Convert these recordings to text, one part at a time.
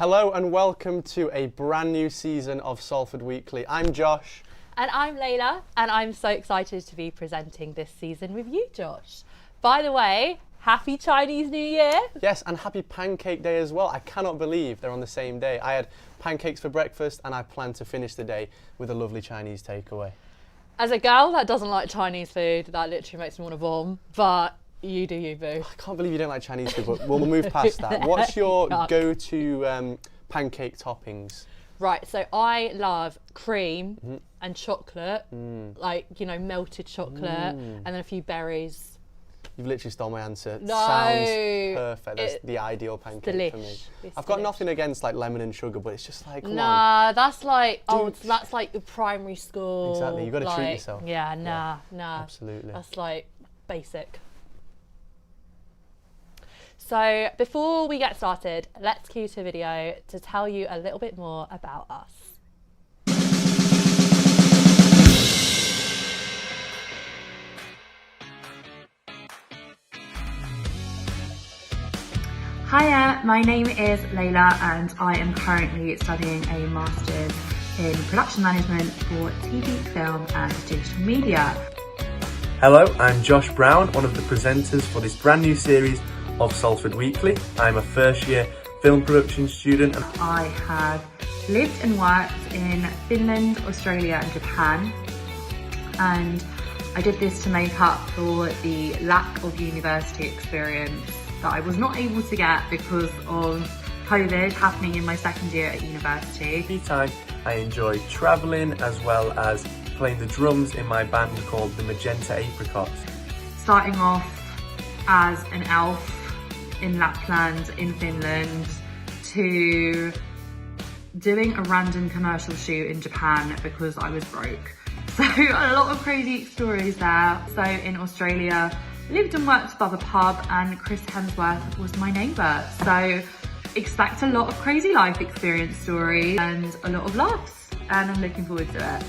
Hello and welcome to a brand new season of Salford Weekly. I'm Josh. And I'm Layla, and I'm so excited to be presenting this season with you, Josh. By the way, happy Chinese New Year. Yes, and happy Pancake Day as well. I cannot believe they're on the same day. I had pancakes for breakfast and I plan to finish the day with a lovely Chinese takeaway. As a girl that doesn't like Chinese food, that literally makes me want to vom, but you do you, boo. I can't believe you don't like Chinese food, but we'll move past that. What's your go-to pancake toppings? Right, so I love cream and chocolate, like, you know, melted chocolate, and then a few berries. You've literally stole my answer. No. Sounds perfect. That's the ideal pancake for me. I've got nothing against like lemon and sugar, but it's just like, come on. That's like, that's like the primary school. Exactly, you've got to treat yourself. Yeah, nah. Absolutely. That's like basic. So before we get started, let's cue to a video to tell you a little bit more about us. Hiya, my name is Layla and I am currently studying a Master's in Production Management for TV, film and digital media. Hello, I'm Josh Brown, one of the presenters for this brand new series of Salford Weekly. I'm a first year film production student. I have lived and worked in Finland, Australia and Japan, and I did this to make up for the lack of university experience that I was not able to get because of COVID happening in my second year at university. Every time I enjoy travelling as well as playing the drums in my band called the Magenta Apricots. Starting off as an elf in Lapland in Finland to doing a random commercial shoot in Japan because I was broke. So a lot of crazy stories there. So in Australia, lived and worked above a pub and Chris Hemsworth was my neighbour. So expect a lot of crazy life experience stories and a lot of laughs, and I'm looking forward to it.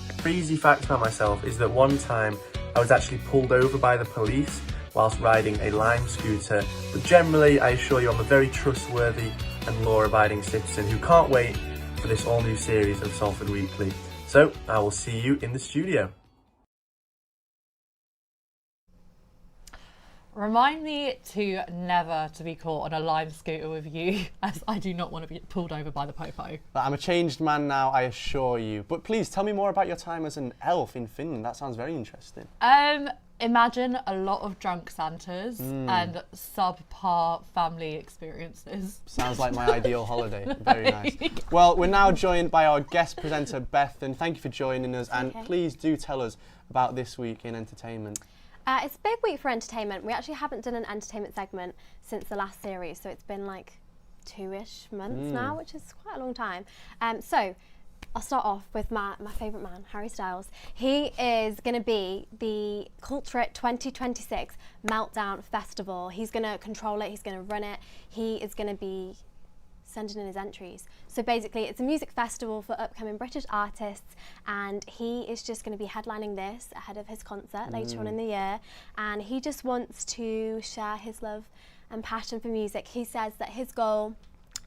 A crazy fact about myself is that one time I was actually pulled over by the police whilst riding a Lime scooter, but generally I assure you I'm a very trustworthy and law-abiding citizen who can't wait for this all-new series of Salford Weekly. So I will see you in the studio. Remind me to never to be caught on a Lime scooter with you, as I do not want to be pulled over by the popo. I'm a changed man now, I assure you. But please tell me more about your time as an elf in Finland. That sounds very interesting. Imagine a lot of drunk Santas and subpar family experiences. Sounds like my ideal holiday. Very nice. Well, we're now joined by our guest presenter, Bethan. Thank you for joining us. And please do tell us about this week in entertainment. It's a big week for entertainment. We actually haven't done an entertainment segment since the last series, so it's been like 2-ish months now, which is quite a long time. So I'll start off with my favourite man, Harry Styles. He is going to be the Culture 2026 Meltdown Festival. He's going to control it, he's going to run it, he is going to be sending in his entries. So basically it's a music festival for upcoming British artists, and he is just going to be headlining this ahead of his concert later on in the year, and he just wants to share his love and passion for music. He says that his goal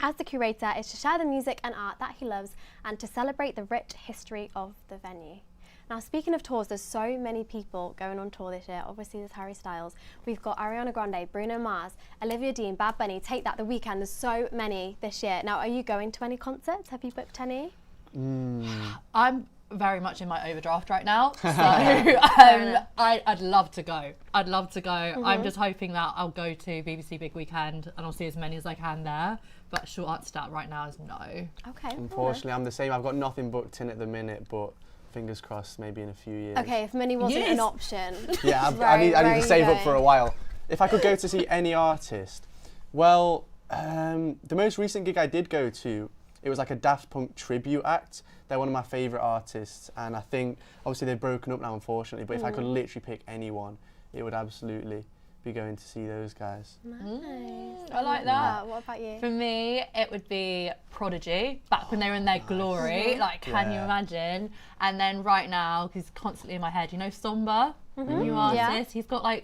as the curator is to share the music and art that he loves and to celebrate the rich history of the venue. Now, speaking of tours, there's so many people going on tour this year. Obviously, there's Harry Styles. We've got Ariana Grande, Bruno Mars, Olivia Dean, Bad Bunny, Take That, The Weeknd. There's so many this year. Now, are you going to any concerts? Have you booked any? I'm very much in my overdraft right now, so I'd love to go. I'd love to go. I'm just hoping that I'll go to BBC Big Weekend and I'll see as many as I can there. But short answer to that right now is no. Okay. Unfortunately, I'm the same. I've got nothing booked in at the minute, but fingers crossed, maybe in a few years. Okay, if money wasn't an option. Yeah, I need to save up for a while. If I could go to see any artist, well, the most recent gig I did go to, it was like a Daft Punk tribute act. They're one of my favourite artists, and I think, obviously they've broken up now, unfortunately, but if I could literally pick anyone, it would absolutely be going to see those guys. Nice. I like that. What about you? For me, it would be Prodigy, back when they were in their glory. Like, can you imagine? And then right now, he's constantly in my head, you know, Somber, the new artist. He's got a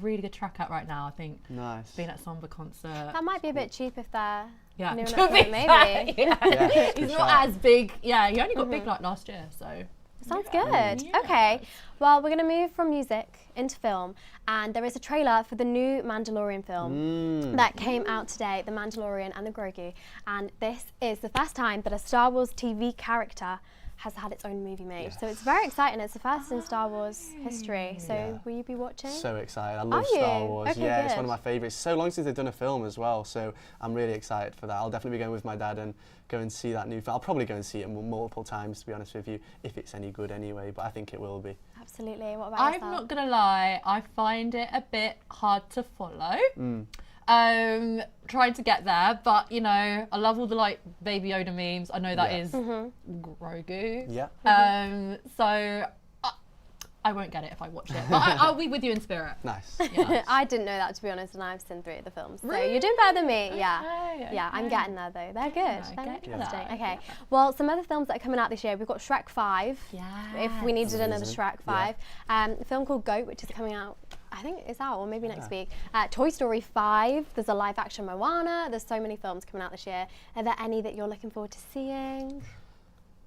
really good track out right now, I think. Nice. Being at Somber concert. That might be a bit cheap if they're Yeah, New to Netflix, be maybe. fair, yeah. Yeah, He's good not shout. as big. Yeah, he only got big like last year, so. Sounds good. Yeah. Okay, well, we're going to move from music into film, and there is a trailer for the new Mandalorian film that came out today, The Mandalorian and the Grogu, and this is the first time that a Star Wars TV character has had its own movie made. So it's very exciting. It's the first in Star Wars history. So will you be watching? So excited. I love Are Star you? Wars. Okay, Yeah, it's good. one of my favourites. So long since they've done a film as well, so I'm really excited for that. I'll definitely be going with my dad and go and see that new film. I'll probably go and see it multiple times, to be honest with you, if it's any good anyway, but I think it will be. Absolutely. What about I'm yourself? not gonna lie, I find it a bit hard to follow. Trying to get there, but you know, I love all the like Baby Yoda memes. I know that Yeah. is Grogu. Yeah. So I won't get it if I watch it, but I'll be with you in spirit. Nice. Yeah. I didn't know that, to be honest, and I've seen 3 of the films. So you're doing better than me. Yeah. Okay, Yeah, I'm okay. getting there though. They're good. I They're get interesting. that. Okay. Well, some other films that are coming out this year. We've got Shrek 5. If we needed another Amazing. Shrek 5. A film called Goat, which is coming out. I think it's out, or maybe next week. Toy Story 5. There's a live action Moana. There's so many films coming out this year. Are there any that you're looking forward to seeing?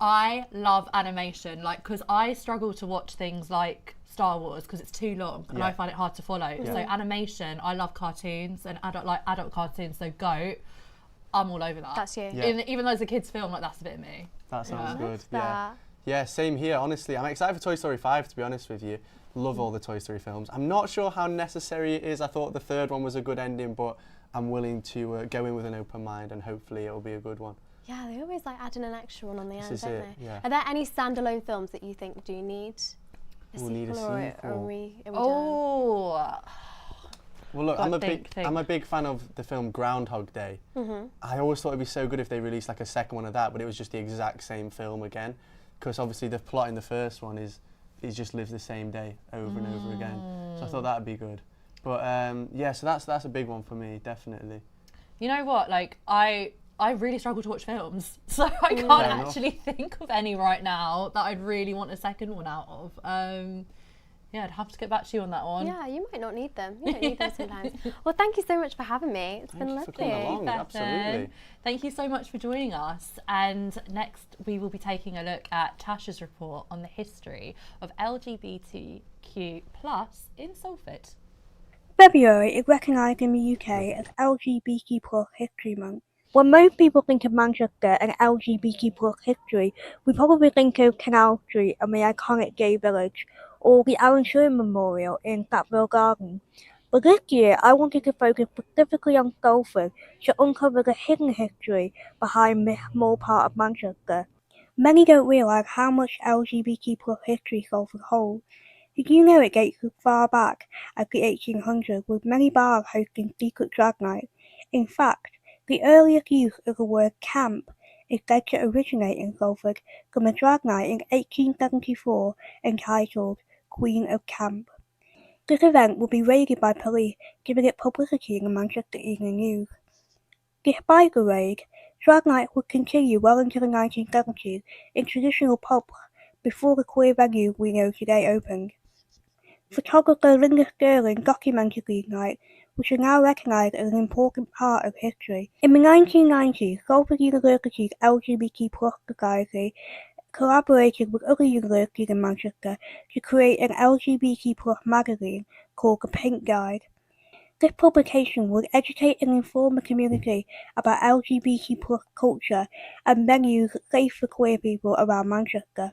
I love animation, like, because I struggle to watch things like Star Wars because it's too long and Yeah. I find it hard to follow. So animation, I love cartoons and adult cartoons. So Goat, I'm all over that. That's you. Yeah. Even though it's a kids' film, like that's a bit of me. That sounds Yeah. good. Love Yeah. that. Yeah, same here, honestly. I'm excited for Toy Story 5, to be honest with you. Love all the Toy Story films. I'm not sure how necessary it is. I thought the third one was a good ending, but I'm willing to go in with an open mind and hopefully it'll be a good one. Yeah, they always like adding an extra one on the end, is don't it, they? yeah. Are there any standalone films that you think do need a Will need a sequel, or are sequel. we done? Oh, Well, look, But I'm a think. big fan of the film Groundhog Day. I always thought it'd be so good if they released like a second one of that, but it was just the exact same film again, because obviously the plot in the first one is it just lives the same day over and over again. So I thought that'd be good. But yeah, so that's a big one for me, definitely. you know what? Like I really struggle to watch films, so I can't Fair enough. actually think of any right now that I'd really want a second one out of. Yeah, I'd have to get back to you on that one. Yeah, you might not need them. You don't need them sometimes. Well, thank you so much for having me. It's been Thank you lovely. for coming along. Bethan. Absolutely. Thank you so much for joining us. And next, we will be taking a look at Tasha's report on the history of LGBTQ+ in Salford. February is recognised in the UK as LGBTQ+ History Month. When most people think of Manchester and LGBTQ+ history, we probably think of Canal Street and the iconic gay village, or the Alan Sherman Memorial in Sackville Garden. But this year, I wanted to focus specifically on Salford to uncover the hidden history behind this small part of Manchester. Many don't realise how much LGBTQ+ history Salford holds. Did you know it dates as far back as the 1800s, with many bars hosting secret drag nights? In fact, the earliest use of the word camp is said to originate in Salford from a drag night in 1874 entitled Queen of Camp. This event would be raided by police, giving it publicity in the Manchester Evening News. Despite the raid, drag nights would continue well into the 1970s in traditional pubs before the queer venue we know today opened. Photographer Linda Sterling documented these nights, which are now recognised as an important part of history. In the 1990s, Salford University's LGBT+ Society collaborated with other universities in Manchester to create an LGBT+ magazine called The Pink Guide. This publication would educate and inform the community about LGBT+ culture and venues safe for queer people around Manchester.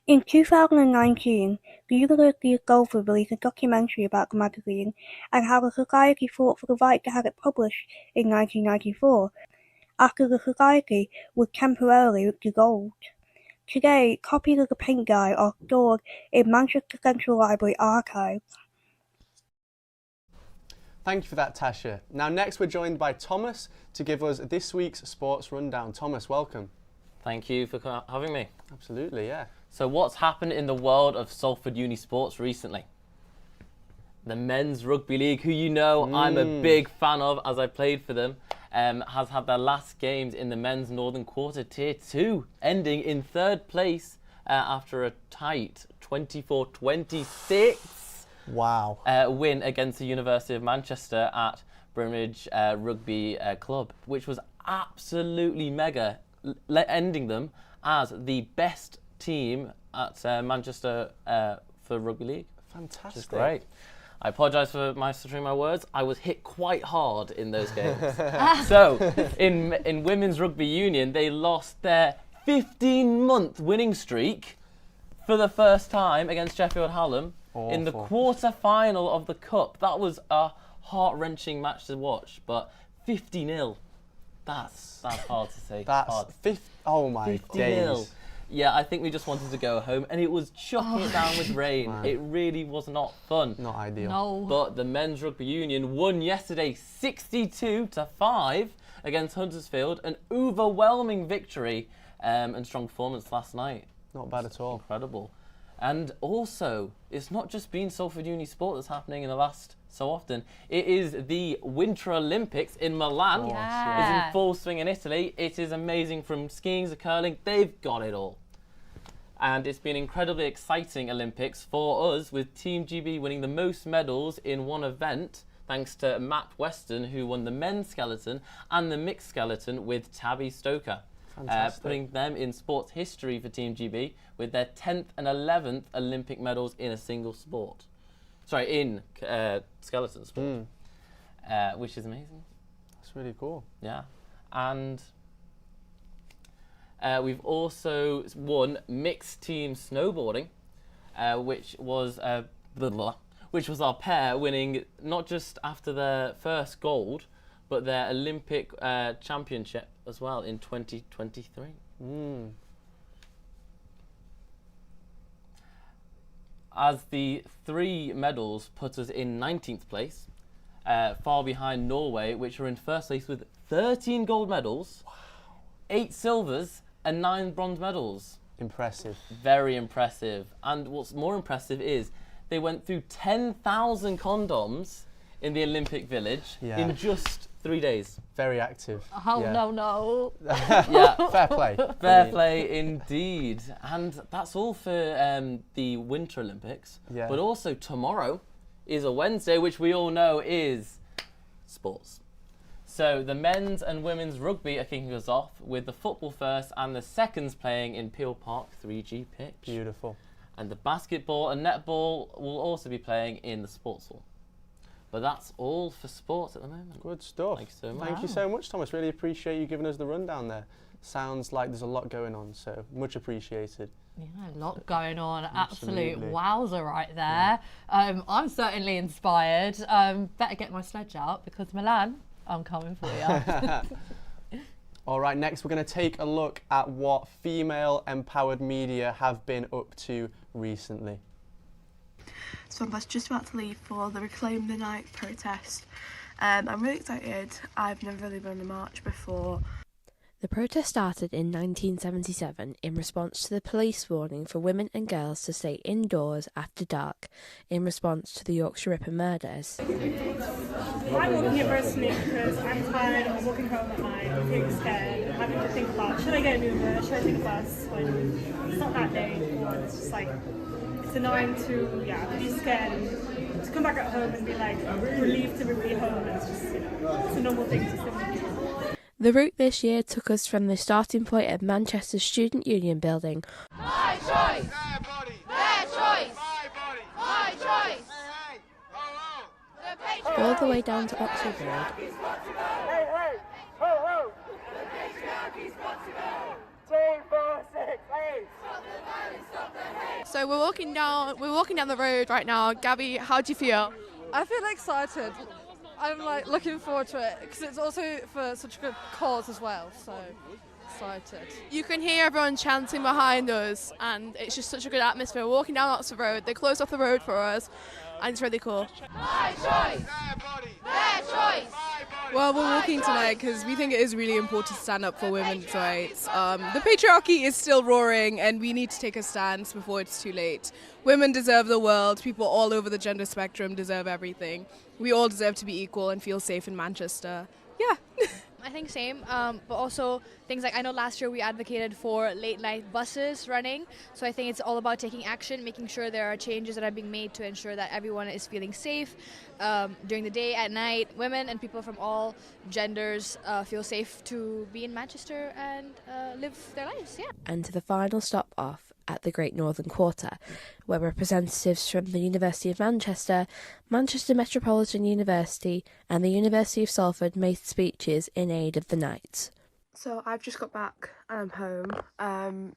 In 2019, the University of Salford released a documentary about the magazine and how the Society fought for the right to have it published in 1994, after the Society was temporarily dissolved. Today, copies of the Pink Guide are stored in Manchester Central Library archives. Thank you for that, Tasha. Now next we're joined by Thomas to give us this week's sports rundown. Thomas, welcome. Thank you for having me. Absolutely, yeah. So what's happened in the world of Salford Uni Sports recently? The Men's Rugby League, who you know I'm a big fan of as I played for them, has had their last games in the Men's Northern Quarter Tier 2, ending in third place after a tight 24-26 Wow. win against the University of Manchester at Brimage Rugby Club, which was absolutely mega, ending them as the best team at Manchester for Rugby League. Fantastic. Which is great. I apologise for mastering my words. I was hit quite hard in those games. So, in Women's Rugby Union, they lost their 15-month winning streak for the first time against Sheffield Hallam in the quarter-final of the Cup. That was a heart-wrenching match to watch, but 50-0. That's hard to say. Oh my 50-0. days. Yeah, I think we just wanted to go home, and it was chucking it down with rain. Man. It really was not fun. Not ideal. No. But the men's rugby union won yesterday 62-5 against Huddersfield, an overwhelming victory and strong performance last night. Not bad at all. Incredible. And also, it's not just been Salford Uni Sport that's happening in the last so often. It is the Winter Olympics in Milan. Yeah. It's in full swing in Italy. It is amazing, from skiing to curling. They've got it all. And it's been incredibly exciting Olympics for us, with Team GB winning the most medals in one event, thanks to Matt Weston, who won the men's skeleton and the mixed skeleton with Tabby Stoker. Putting them in sports history for Team GB with their 10th and 11th Olympic medals in a single sport. Sorry, in skeleton sport, which is amazing. That's really cool. Yeah. And we've also won mixed team snowboarding, which was our pair winning not just after their first gold, but their Olympic championship as well in 2023. As the 3 medals put us in 19th place, far behind Norway, which are in first place with 13 gold medals, 8 silvers and 9 bronze medals. Impressive. Very impressive. And what's more impressive is they went through 10,000 condoms in the Olympic Village in just 3 days. Very active. Oh, no. Yeah, Fair play. fair play indeed. And that's all for the Winter Olympics. Yeah. But also tomorrow is a Wednesday, which we all know is sports. So the men's and women's rugby are kicking us off with the football first and the seconds playing in Peel Park 3G pitch. Beautiful. And the basketball and netball will also be playing in the sports hall. But that's all for sports at the moment. Good stuff. Thank you so much. Thank you so much, Thomas. Really appreciate you giving us the rundown there. Sounds like there's a lot going on, so much appreciated. Yeah, a lot going on. Absolutely. Absolute wowzer right there. I'm certainly inspired. Better get my sledge out, because Milan, I'm coming for you. All right, next we're going to take a look at what female-empowered media have been up to recently. So I'm just about to leave for the Reclaim the Night protest. I'm really excited. I've never really been on a march before. The protest started in 1977 in response to the police warning for women and girls to stay indoors after dark in response to the Yorkshire Ripper murders. I'm walking here personally because I'm tired of walking home at night, feeling scared, having to think about, should I get an Uber, should I take a bus, when it's not that day anymore. It's just like, it's annoying to be scared and to come back at home and be like relieved to be home. It's just, it's a normal thing to simply do. The route this year took us from the starting point at Manchester's Student Union building. My choice! Their body! Their choice! My body! My choice! Hey, hey! Ho, ho! All the way down to Oxford Road. Hey, hey! Ho, ho! The patriarchy's got to go! 2, 4, 6, 8! Stop the violence, stop the hate! So we're walking down the road right now. Gabby, how do you feel? I feel excited. I'm like looking forward to it because it's also for such a good cause as well, so excited. You can hear everyone chanting behind us and it's just such a good atmosphere. We're walking down Oxford Road, they closed off the road for us and it's really cool. My choice! Their body! Their choice! Well, we're walking tonight because we think it is really important to stand up for women's rights. The patriarchy is still roaring and we need to take a stance before it's too late. Women deserve the world. People all over the gender spectrum deserve everything. We all deserve to be equal and feel safe in Manchester. Yeah. I think same, but also things like I know last year we advocated for late night buses running, so I think it's all about taking action, making sure there are changes that are being made to ensure that everyone is feeling safe during the day, at night. Women and people from all genders feel safe to be in Manchester and live their lives, yeah. And to the final stop off at the Great Northern Quarter, where representatives from the University of Manchester, Manchester Metropolitan University and the University of Salford made speeches in aid of the night. So I've just got back and I'm home.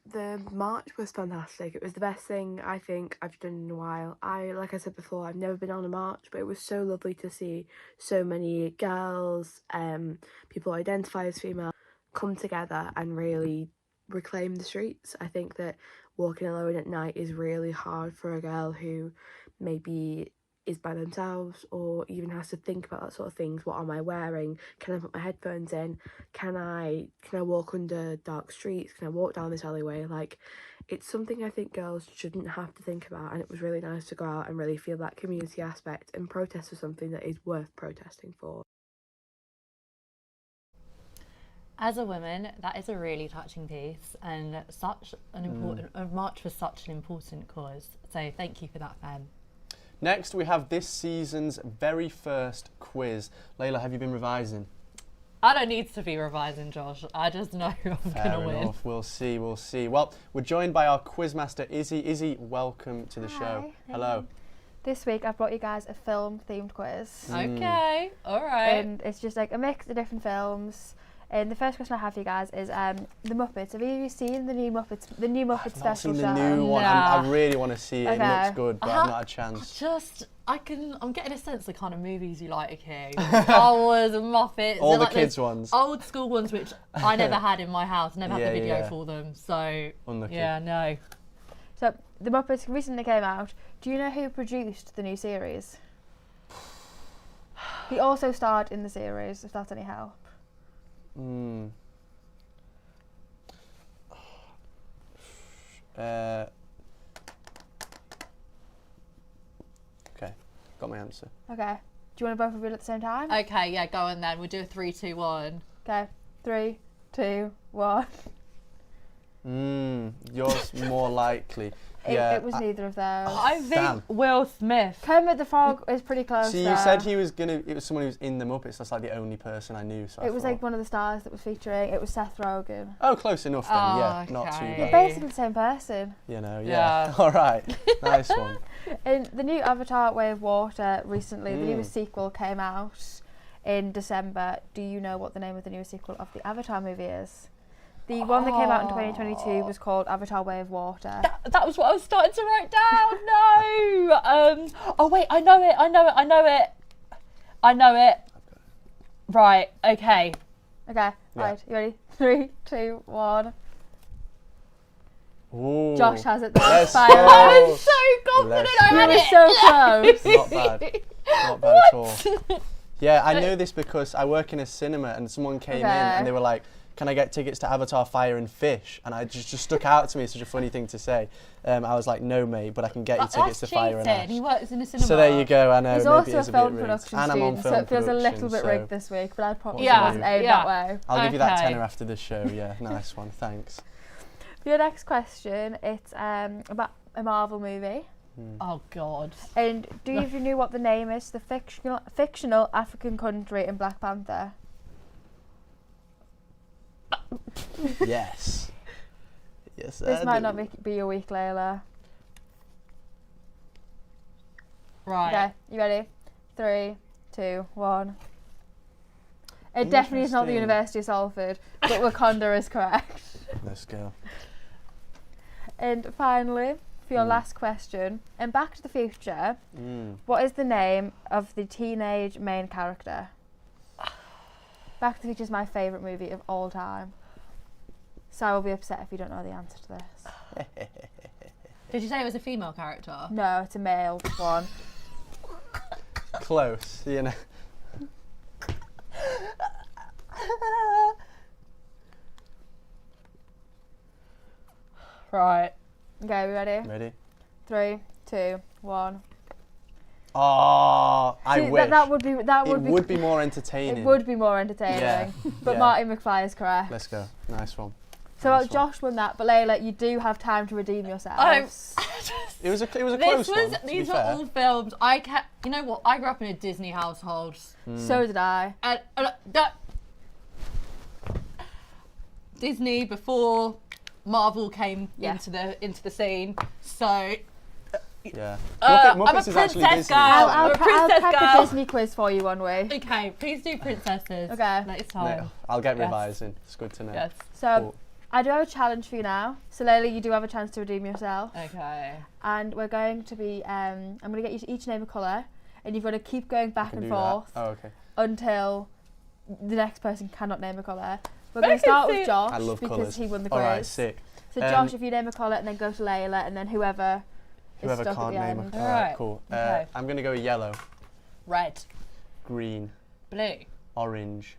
The march was fantastic. It was the best thing I think I've done in a while. Like I said before, I've never been on a march, but it was so lovely to see so many girls, people who identify as female, come together and really reclaim the streets. I think that walking alone at night is really hard for a girl who maybe is by themselves or even has to think about that sort of things. What am I wearing? Can I put my headphones in? Can I walk under dark streets? Can I walk down this alleyway? Like, it's something I think girls shouldn't have to think about, and it was really nice to go out and really feel that community aspect and protest for something that is worth protesting for. As a woman, that is a really touching piece and such an important a march for such an important cause. So thank you for that, Fem. Next, we have this season's very first quiz. Layla, have you been revising? I don't need to be revising, Josh. I just know I'm going to win. We'll see, we'll see. Well, we're joined by our quizmaster, Izzy. Izzy, welcome to the show. Hello. This week I've brought you guys a film-themed quiz. Okay, all right. And it's just like a mix of different films. And the first question I have for you guys is the Muppets. Have you seen the new Muppets? The new Muppets I've not special seen show? the new one. I really want to see it. Okay. It looks good, but I've not had a chance. I'm getting a sense of the kind of movies you like here. Star Wars and Muppets. All and the like kids ones. Old school ones, which I never had in my house. Never had the video for them. So, unlucky. Yeah, no. So, the Muppets recently came out. Do you know who produced the new series? He also starred in the series, if that's any help. Okay, got my answer. Okay. Do you want to both reveal at the same time? Okay, yeah, go on then. We'll do a 3, 2, 1. Okay. 3, 2, 1. Yours more likely. It was neither of those. I think Will Smith. Kermit the Frog is pretty close. See, you said he was it was someone who was in the Muppets. That's like the only person I knew. So it was like one of the stars that was featuring. It was Seth Rogen. Oh, close enough then. Yeah, not too bad. They're basically the same person. You know, yeah. All right, nice one. In the new Avatar: Way of Water recently, the newest sequel came out in December. Do you know what the name of the newest sequel of the Avatar movie is? The one that came out in 2022 was called Avatar: Way of Water. That was what I was starting to write down. No. Oh wait, I know it. Right. Okay. Okay. Right. You ready? 3, 2, 1. Ooh. Josh has it there. Let's go. I was so confident I had it. You were so close. Not bad. Not bad at all. Yeah, I know this because I work in a cinema and someone came in and they were like, can I get tickets to Avatar Fire and Fish? And I just stuck out to me, such a funny thing to say. I was like, no mate, but I can get you tickets to Fire and Ash. He works in a cinema. So there you go, I know. He's maybe also it's a film bit production and I'm on student, film so it feels a little bit production, rigged this week, but I promise it Yeah. wasn't aimed that way. I'll give you that tenner after the show, yeah. Nice one, thanks. For your next question, it's about a Marvel movie. Oh God. And do you even know what the name is? The fictional African country in Black Panther. Yes. Yes, This might not be your week, Layla. Right. Okay, you ready? 3, 2, 1. It definitely is not the University of Salford, but Wakanda is correct. Let's go. And finally, for your last question, in Back to the Future, what is the name of the teenage main character? Back to the Future is my favourite movie of all time. So I will be upset if you don't know the answer to this. Did you say it was a female character? No, it's a male one. Close, you know. Right. Okay, we ready? Ready. 3, 2, 1. Oh, I See, wish. That would be It would be more entertaining. It would be more entertaining. Yeah. But Yeah. Marty McFly is correct. Let's go. Nice one. So Nice one. Josh won that, but Layla, you do have time to redeem yourself. It was a close one. To These be were fair. all films. You know what? I grew up in a Disney household. So did I. And Disney before Marvel came into the scene. So Yeah. I'm a Muppets is actually princess Disney. girl. I'll I'm a princess prep girl. a Disney quiz for you one way. Okay, please do princesses. Okay. Next time. No, I'll get Yes. revising. It's good to know. Yes. So Cool. I do have a challenge for you now. So Layla, you do have a chance to redeem yourself. Okay. And we're going to be, I'm going to get you to each name a colour, and you've got to keep going back Can and do that. forth Oh, okay. until the next person cannot name a colour. We're going to start with Josh I love because colours. he won the quiz. Alright, sick. So Josh, if you name a colour, and then go to Layla, and then whoever is Whoever stuck can't at the name end. a Alright, cool. Okay. I'm going to go yellow, Red. green, Blue. orange,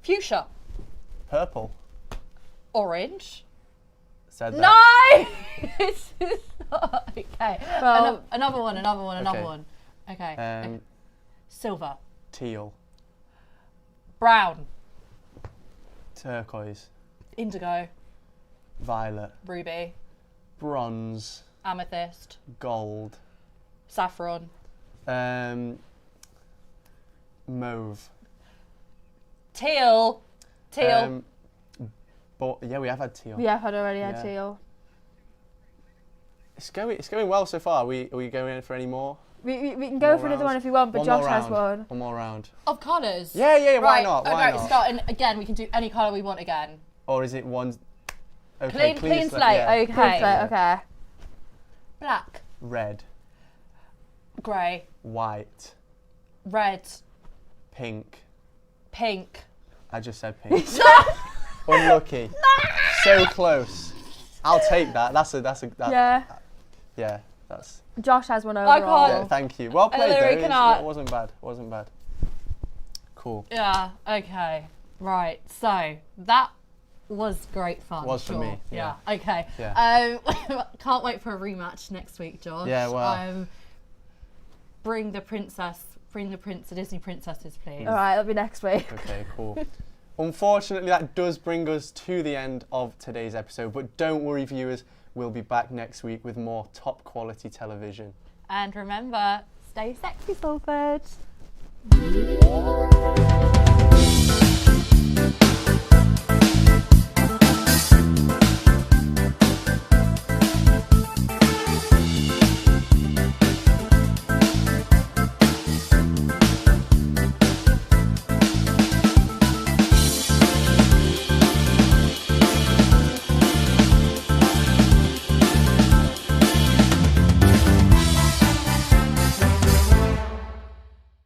Fuchsia. purple. Orange. Said that. No! It's not. Okay. Well, another one. Okay. Okay. Silver. Teal, Brown. turquoise, Indigo. violet, Ruby. bronze, Amethyst. gold, Saffron. mauve. Teal. But yeah, we have had teal. Yeah, I've already had Yeah. teal. It's going well so far. Are we going in for any more? We can go More for another rounds? one if you want, but One Josh more has round. one. One more round. Of colours. Yeah, why Right, not? Why okay, not? starting again, we can do any colour we want again. Or is it one? Okay, Clean slate, yeah. okay. Clean slate, okay. Black. Red, Grey. white, Red. pink. Pink. I just said pink. Unlucky. So close. I'll take that. Yeah. Yeah, that's. Josh has one overall. Yeah, thank you. Well played Hillary, though. can I- It wasn't bad. Wasn't bad. Cool. Yeah, okay. Right, so that was great fun. Was for sure. me, yeah. Okay. Yeah. Can't wait for a rematch next week, Josh. Yeah, well. Bring the Disney princesses, please. All right, that'll be next week. Okay, cool. Unfortunately, that does bring us to the end of today's episode, but don't worry, viewers, we'll be back next week with more top quality television. And remember, stay sexy, Salford.